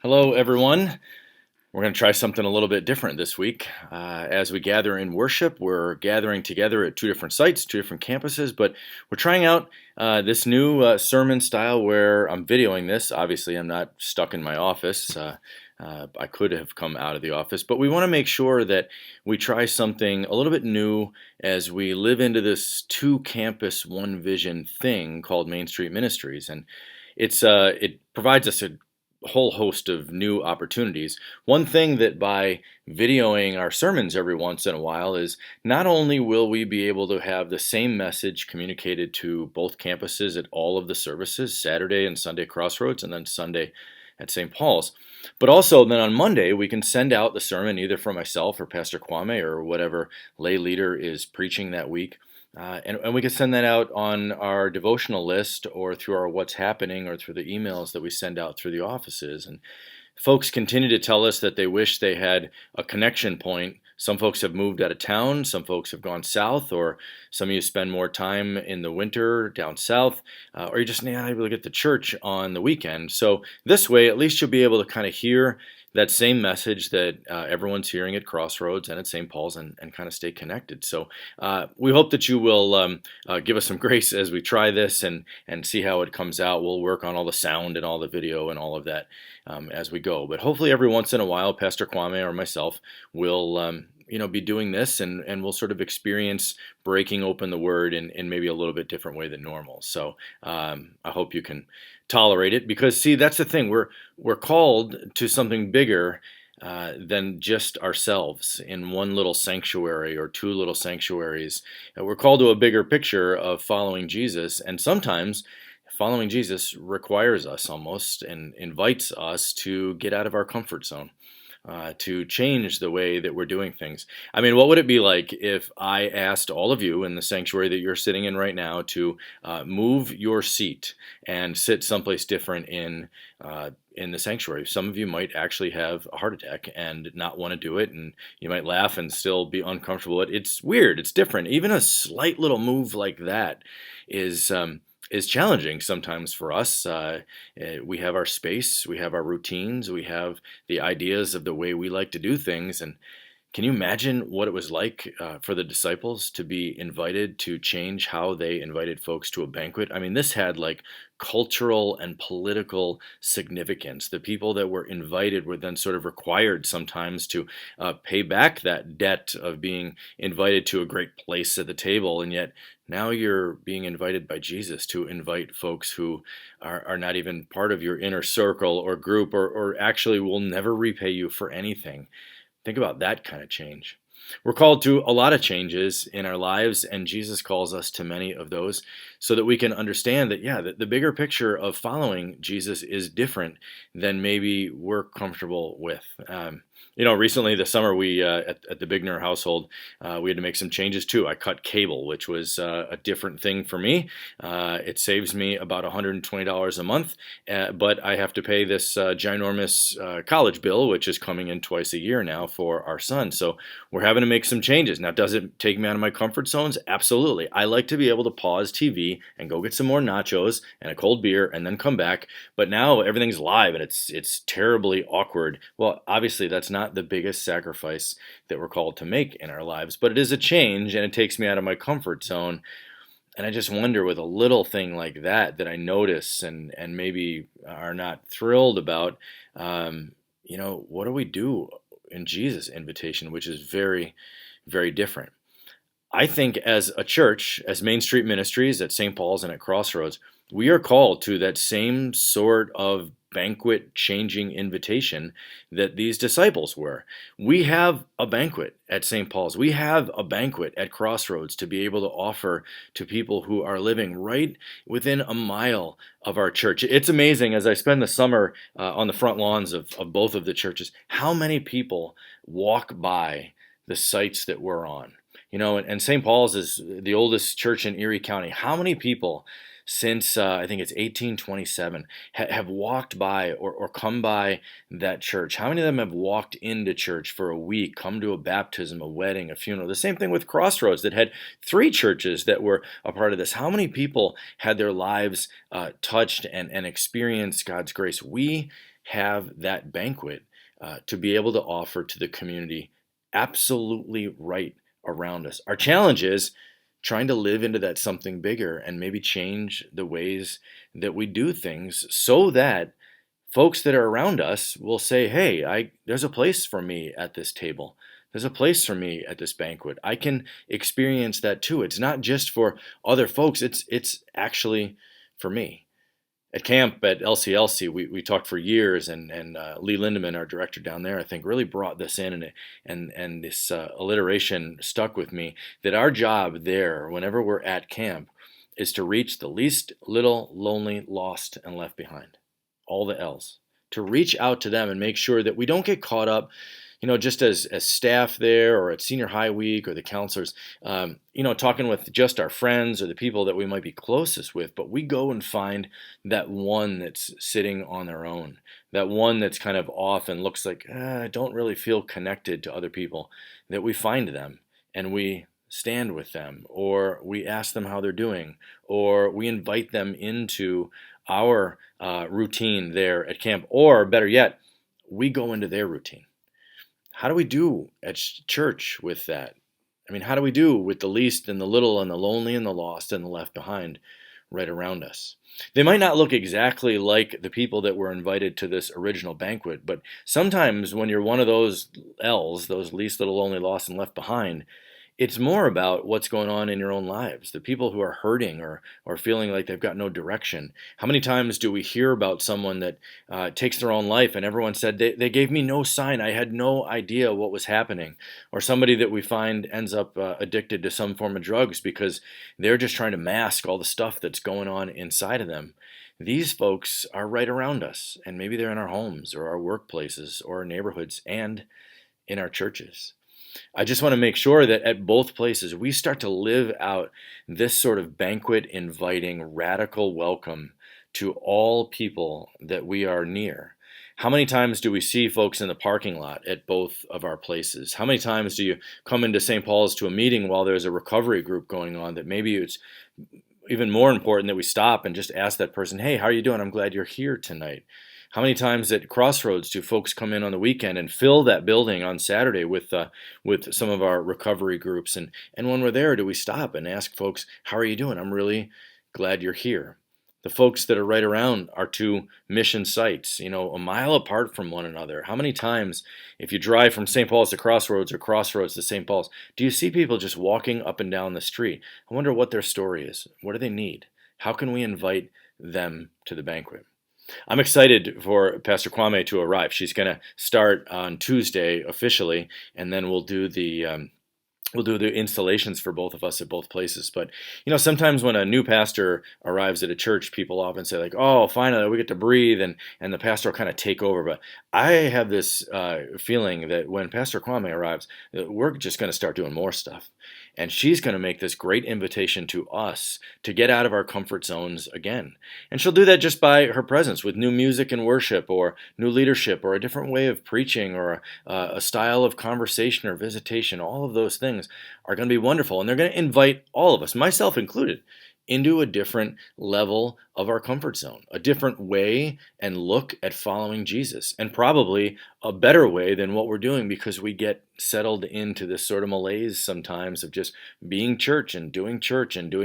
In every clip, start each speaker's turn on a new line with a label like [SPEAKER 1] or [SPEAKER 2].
[SPEAKER 1] Hello, everyone. We're going to try something a little bit different this week. As we gather in worship, we're gathering together at two different sites, two different campuses, but we're trying out this new sermon style where I'm videoing this. Obviously, I'm not stuck in my office. I could have come out of the office, but we want to make sure that we try something a little bit new as we live into this two campus, one vision thing called Main Street Ministries. And it provides us a whole host of new opportunities. One thing that by videoing our sermons every once in a while is not only will we be able to have the same message communicated to both campuses at all of the services, Saturday and Sunday Crossroads, and then Sunday at St. Paul's, but also then on Monday we can send out the sermon either from myself or Pastor Kwame or whatever lay leader is preaching that week. And we can send that out on our devotional list or through our What's Happening or through the emails that we send out through the offices. And folks continue to tell us that they wish they had a connection point. Some folks have moved out of town, some folks have gone south, or some of you spend more time in the winter down south, or you just not able to get to church on the weekend. So this way, at least you'll be able to kind of hear that same message that everyone's hearing at Crossroads and at St. Paul's and kind of stay connected. So we hope that you will give us some grace as we try this and see how it comes out. We'll work on all the sound and all the video and all of that as we go. But hopefully every once in a while, Pastor Kwame or myself will be doing this and we'll sort of experience breaking open the Word in maybe a little bit different way than normal. So I hope you can tolerate it because, see, that's the thing. We're called to something bigger than just ourselves in one little sanctuary or two little sanctuaries. We're called to a bigger picture of following Jesus, and sometimes following Jesus requires us almost and invites us to get out of our comfort zone. To change the way that we're doing things. I mean, what would it be like if I asked all of you in the sanctuary that you're sitting in right now to move your seat and sit someplace different in the sanctuary? Some of you might actually have a heart attack and not want to do it, and you might laugh and still be uncomfortable. It's weird. It's different. Even a slight little move like that is challenging sometimes for us. We have our space, we have our routines, we have the ideas of the way we like to do things. And can you imagine what it was like for the disciples to be invited to change how they invited folks to a banquet? I mean, this had like cultural and political significance. The people that were invited were then sort of required sometimes to pay back that debt of being invited to a great place at the table. And yet now you're being invited by Jesus to invite folks who are not even part of your inner circle or group or actually will never repay you for anything. Think about that kind of change. We're called to a lot of changes in our lives, and Jesus calls us to many of those so that we can understand that, yeah, the bigger picture of following Jesus is different than maybe we're comfortable with. Recently this summer, we at the Bigner household, we had to make some changes too. I cut cable, which was a different thing for me. It saves me about $120 a month, but I have to pay this ginormous college bill, which is coming in twice a year now for our son. So we're having to make some changes. Now, does it take me out of my comfort zones? Absolutely. I like to be able to pause TV and go get some more nachos and a cold beer and then come back. But now everything's live and it's terribly awkward. Well, obviously that's not the biggest sacrifice that we're called to make in our lives, but it is a change and it takes me out of my comfort zone. And I just wonder with a little thing like that I notice and maybe are not thrilled about, what do we do in Jesus' invitation, which is very, very different. I think as a church, as Main Street Ministries at St. Paul's and at Crossroads, we are called to that same sort of banquet changing invitation that these disciples were. We have a banquet at St. Paul's. We have a banquet at Crossroads to be able to offer to people who are living right within a mile of our church. It's amazing as I spend the summer on the front lawns of both of the churches, how many people walk by the sites that we're on. And St. Paul's is the oldest church in Erie County. How many people since I think it's 1827 have walked by or come by that church? How many of them have walked into church for a week, come to a baptism, a wedding, a funeral? The same thing with Crossroads that had 3 churches that were a part of this. How many people had their lives touched and experienced God's grace? We have that banquet to be able to offer to the community absolutely right around us. Our challenge is trying to live into that something bigger and maybe change the ways that we do things so that folks that are around us will say, "Hey, there's a place for me at this table. There's a place for me at this banquet. I can experience that too. It's not just for other folks. It's actually for me." At camp at LCLC, we talked for years, and Lee Lindeman, our director down there, I think really brought this in, and this alliteration stuck with me, that our job there, whenever we're at camp, is to reach the least little lonely, lost, and left behind. All the L's. To reach out to them and make sure that we don't get caught up, just as staff there or at senior high week or the counselors, talking with just our friends or the people that we might be closest with, but we go and find that one that's sitting on their own, that one that's kind of off and looks like, I don't really feel connected to other people, that we find them and we stand with them, or we ask them how they're doing, or we invite them into our routine there at camp, or better yet, we go into their routine. How do we do at church with that? I mean, how do we do with the least and the little and the lonely and the lost and the left behind right around us? They might not look exactly like the people that were invited to this original banquet, but sometimes when you're one of those L's, those least, little, lonely, lost, and left behind, it's more about what's going on in your own lives, the people who are hurting or feeling like they've got no direction. How many times do we hear about someone that takes their own life and everyone said, they gave me no sign, I had no idea what was happening? Or somebody that we find ends up addicted to some form of drugs because they're just trying to mask all the stuff that's going on inside of them. These folks are right around us, and maybe they're in our homes or our workplaces or our neighborhoods and in our churches. I just want to make sure that at both places we start to live out this sort of banquet inviting radical welcome to all people that we are near. How many times do we see folks in the parking lot at both of our places? How many times do you come into St. Paul's to a meeting while there's a recovery group going on that maybe it's even more important that we stop and just ask that person, "Hey, how are you doing? I'm glad you're here tonight." How many times at Crossroads do folks come in on the weekend and fill that building on Saturday with some of our recovery groups? And when we're there, do we stop and ask folks, "How are you doing? I'm really glad you're here." The folks that are right around our two mission sites, a mile apart from one another. How many times, if you drive from St. Paul's to Crossroads or Crossroads to St. Paul's, do you see people just walking up and down the street? I wonder what their story is. What do they need? How can we invite them to the banquet? I'm excited for Pastor Kwame to arrive. She's going to start on Tuesday officially, and then we'll do the installations for both of us at both places. But sometimes when a new pastor arrives at a church, people often say like, "Oh, finally we get to breathe," and the pastor will kind of take over. But I have this feeling that when Pastor Kwame arrives, we're just going to start doing more stuff, and she's going to make this great invitation to us to get out of our comfort zones again. And she'll do that just by her presence with new music and worship, or new leadership, or a different way of preaching, or a style of conversation or visitation. All of those things are going to be wonderful, and they're going to invite all of us, myself included, into a different level of our comfort zone, a different way and look at following Jesus, and probably a better way than what we're doing, because we get settled into this sort of malaise sometimes of just being church and doing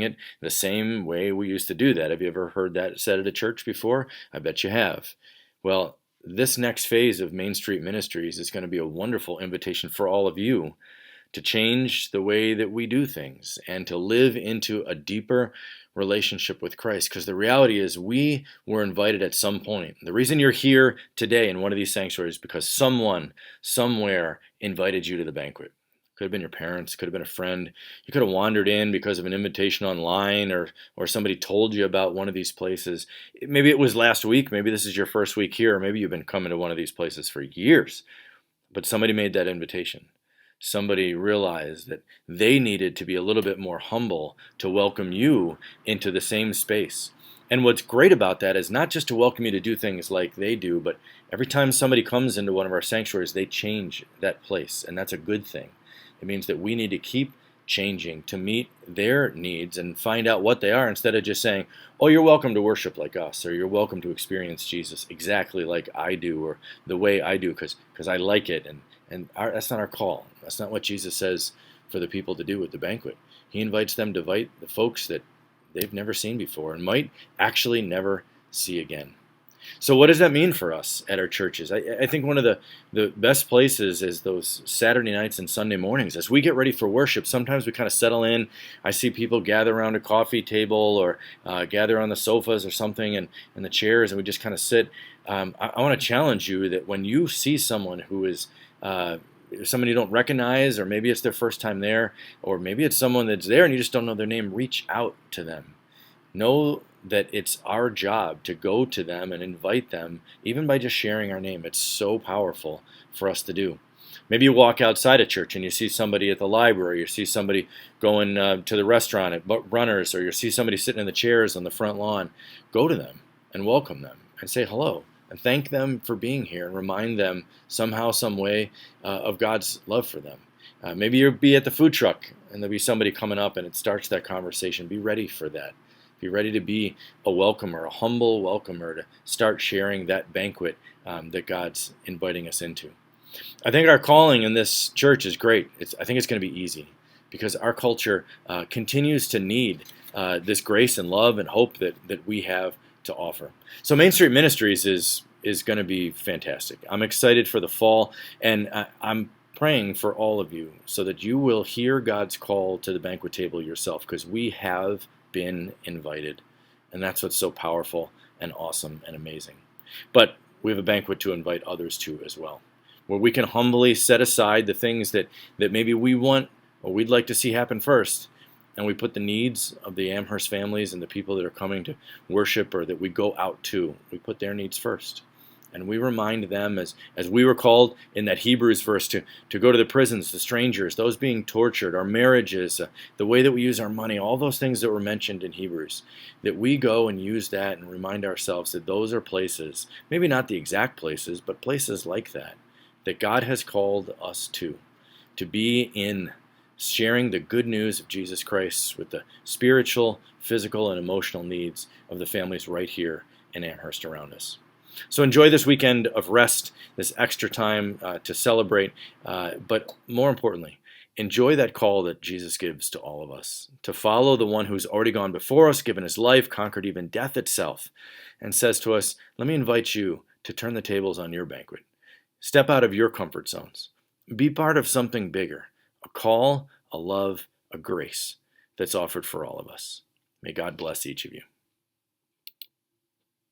[SPEAKER 1] it the same way we used to do that. Have you ever heard that said at a church before? I bet you have. Well, this next phase of Main Street Ministries is going to be a wonderful invitation for all of you to change the way that we do things and to live into a deeper relationship with Christ. Because the reality is we were invited at some point. The reason you're here today in one of these sanctuaries is because someone, somewhere invited you to the banquet. Could have been your parents, could have been a friend. You could have wandered in because of an invitation online, or somebody told you about one of these places. Maybe it was last week, maybe this is your first week here, or maybe you've been coming to one of these places for years. But somebody made that invitation. Somebody realized that they needed to be a little bit more humble to welcome you into the same space. And what's great about that is not just to welcome you to do things like they do, but every time somebody comes into one of our sanctuaries, they change that place, and that's a good thing. It means that we need to keep changing to meet their needs and find out what they are instead of just saying, oh, you're welcome to worship like us, or you're welcome to experience Jesus exactly like I do, or the way I do, because I like it. That's not our call. That's not what Jesus says for the people to do at the banquet. He invites them to invite the folks that they've never seen before and might actually never see again. So what does that mean for us at our churches? I think one of the best places is those Saturday nights and Sunday mornings. As we get ready for worship, sometimes we kind of settle in. I see people gather around a coffee table or gather on the sofas or something and the chairs, and we just kind of sit. I want to challenge you that when you see someone who is somebody you don't recognize, or maybe it's their first time there, or maybe it's someone that's there and you just don't know their name, reach out to them. Know that it's our job to go to them and invite them, even by just sharing our name. It's so powerful for us to do. Maybe you walk outside a church and you see somebody at the library, you see somebody going to the restaurant at Runners, or you see somebody sitting in the chairs on the front lawn. Go to them and welcome them and say hello and thank them for being here and remind them somehow, some way of God's love for them. Maybe you'll be at the food truck and there'll be somebody coming up and it starts that conversation. Be ready for that. Be ready to be a welcomer, a humble welcomer, to start sharing that banquet that God's inviting us into. I think our calling in this church is great. I think it's going to be easy because our culture continues to need this grace and love and hope that we have to offer. So Main Street Ministries is going to be fantastic. I'm excited for the fall, and I'm praying for all of you so that you will hear God's call to the banquet table yourself, because we have been invited, and that's what's so powerful and awesome and amazing. But we have a banquet to invite others to as well, where we can humbly set aside the things that maybe we want or we'd like to see happen first, and we put the needs of the Amherst families and the people that are coming to worship or that we go out to, we put their needs first. And we remind them, as we were called in that Hebrews verse, to go to the prisons, the strangers, those being tortured, our marriages, the way that we use our money, all those things that were mentioned in Hebrews, that we go and use that and remind ourselves that those are places, maybe not the exact places, but places like that God has called us to be in, sharing the good news of Jesus Christ with the spiritual, physical, and emotional needs of the families right here in Amherst around us. So enjoy this weekend of rest, this extra time to celebrate, but more importantly, enjoy that call that Jesus gives to all of us, to follow the one who's already gone before us, given his life, conquered even death itself, and says to us, let me invite you to turn the tables on your banquet. Step out of your comfort zones. Be part of something bigger, a call, a love, a grace that's offered for all of us. May God bless each of you.